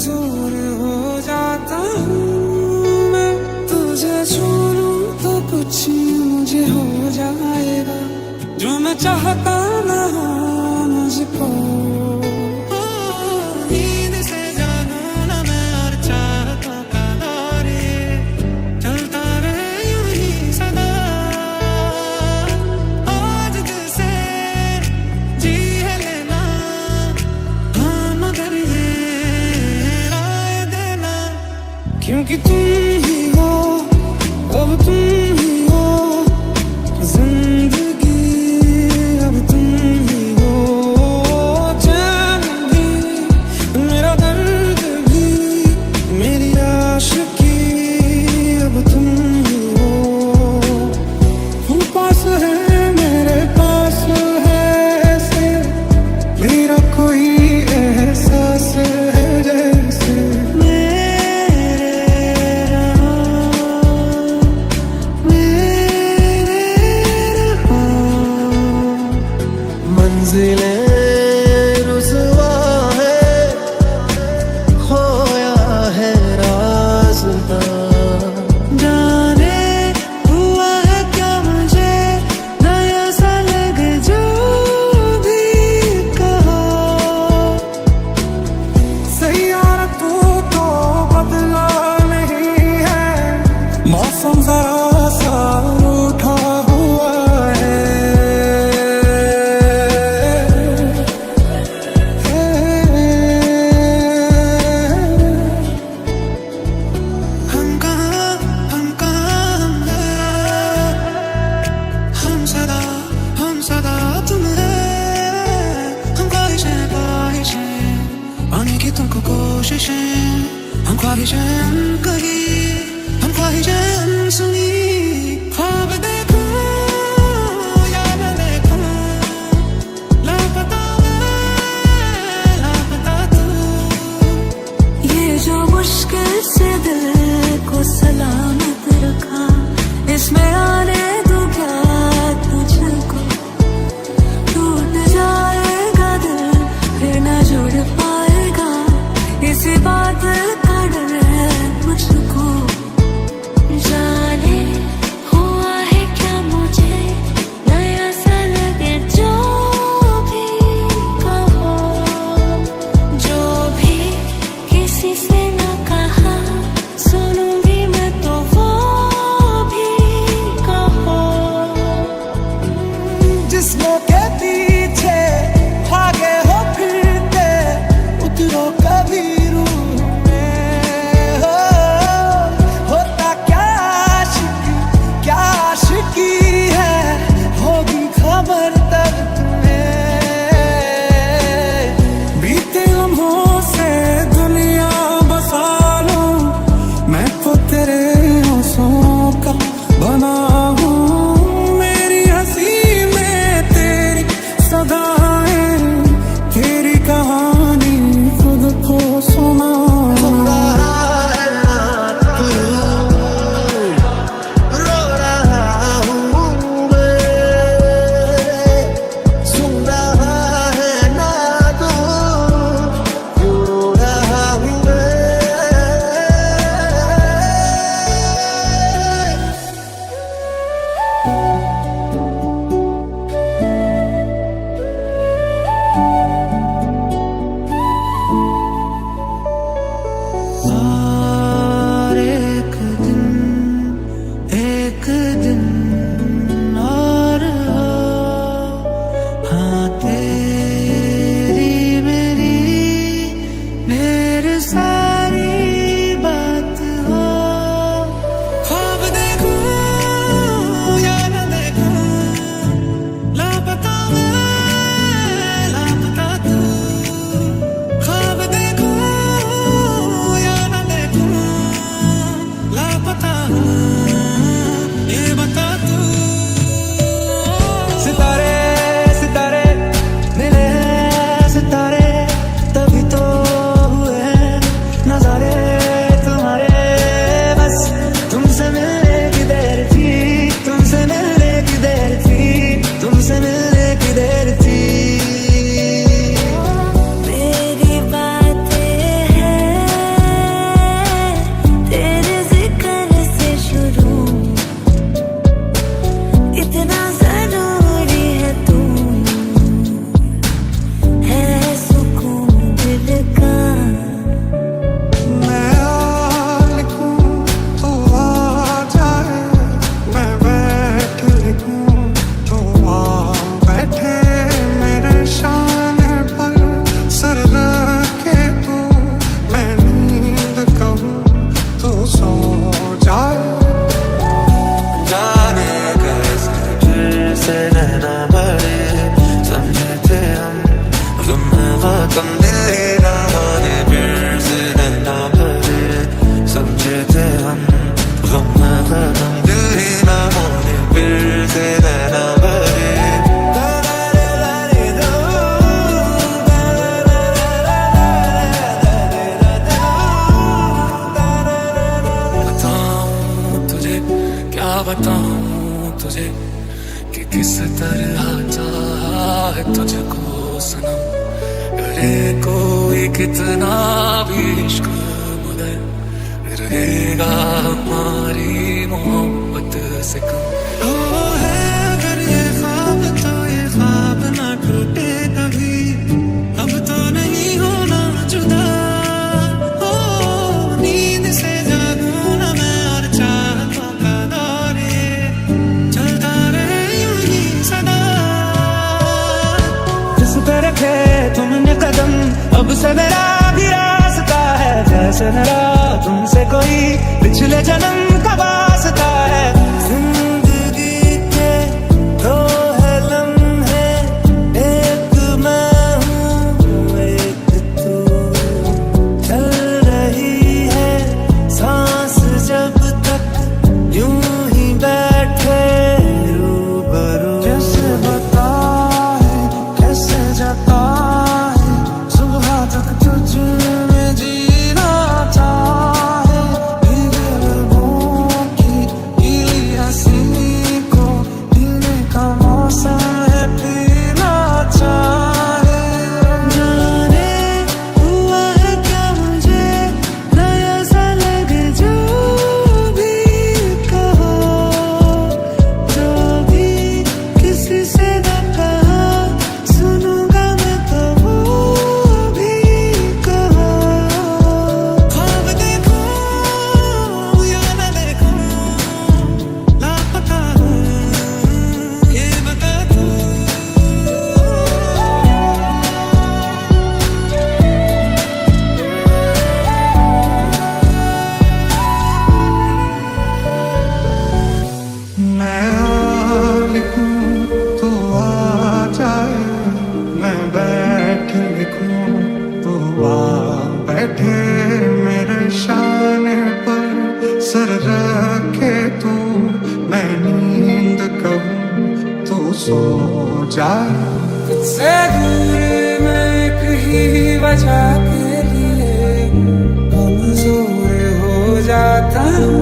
कमजोर हो जाता हूँ मैं, तुझे छू लूं तो कुछ मुझे हो जाएगा, जो मैं चाहता ना हो मुझको। नींद से जागूं ना मैं और चाहतों का दौर ये चलता रहे यूं ही सदा। आज दिल से जी है लेना, हाँ मगर ये राय देना, क्योंकि तुम ही हो, अब तुम ही हो जिंदगी, अब तुम ही हो चैन भी, मेरा दर्द भी, मेरी आशिकी, अब तुम ही हो। तू पास है मेरे पास है ऐसे, मेरा कोई एहसास है जैसे मंजिलें रुसवा है, खोया है रास्ता। जाने हुआ है क्या मुझे, नया सा लगे जो भी कहो। सैयारा तू तो बदला नहीं है, मौसम जरा सा रूठा हुआ है। हम कहाँ हम हैं, हम सदा तुम है। हम ख्वाहिशें पाने की तुमको कोशिशें, हम ख्वाहिशें कही, हम ख्वाहिशें सुनी। ख्वाब देखूं या न देखूं, लापता मैं, लापता तू। ये जो मुश्किल से दिल को सलामत रखा, इसमें आने दो क्या तुझको। टूट जाएगा दिल फिर न जुड़ पाएगा, इसी बात का डर है मुझको। जाने हुआ है क्या मुझे, नया सा लगे जो भी कहो। जो भी किसी से न कहा, सुनूंगी मैं तो वो भी कहो। जिस्मों के पीछे भागे हो फिरते, उतरो कभी रूह में हो। होता क्या आशिकी है, होगी खबर तब तुम्हें। बीते लम्हों से दुनिया बसा लूं, मैं तो तेरे आंसुओं का बना हूँ। मेरी हंसी में तेरी सदाएं, तेरी कहानी खुद को सुना। रो रहा हूँ मैं, सुन रहा है ना तू, क्यों रो रहा हूँ मैं। और एक दिन और हो, हाँ तेरी मेरी ढेर सारी बात हो। ख्वाब देखूं या न देखूं, लापता मैं, लापता तू। ख्वाब देखूं या न देखूं, लापता हूँ, ये बता तू। सितारे सितारे मिले हैं सितारे, तभी तो हुए बताऊं तुझे कि किस तरह चाहे तुझको सनम, करे कोई कितना भी इश्क मगर रहेगा हमारी मोहब्बत से कम। ओ है अगर ये ख्वाब तो ये ख्वाब ना टूटे कभी, अब तो नहीं होना जुदा। ओ नींद से जागूं ना मैं और चाहतों का दौरे चलता रहे यूं ही सदा। जिस पे रखे तुमने कदम अब से मेरा भी रास्ता है, जैसे मेरा तुमसे कोई पिछले जन्म का वास्ता है। जिंदगी के दो है लम्हे, एक मैं हूँ एक तू, चल रही है सांस जब तक यूं ही बैठे रूबरू। कैसे बताए कैसे जताए सुबह तक तुझ में जीना चाहे, भीगे लबों की गीली हंसी को पीने का मौसम है पीना चाहे। जाने हुआ है क्या मुझे नया सा लगे जो भी कहो, जो भी किसी से न कहा सुनूंगा मैं तो वो भी कहो। ख्वाब देखूं या न देखूं लापता हूँ ये बता तू। मैं आ लिखूं तो आ जाए, मैं बैठ लिखूं तो आ बैठे मेरे शाने पर सर रखे तू। मैं नींद कहूं तो सो जाए। तुझसे दूर मैं एक ही वजह के लिए कमजोर हो जाता हूँ।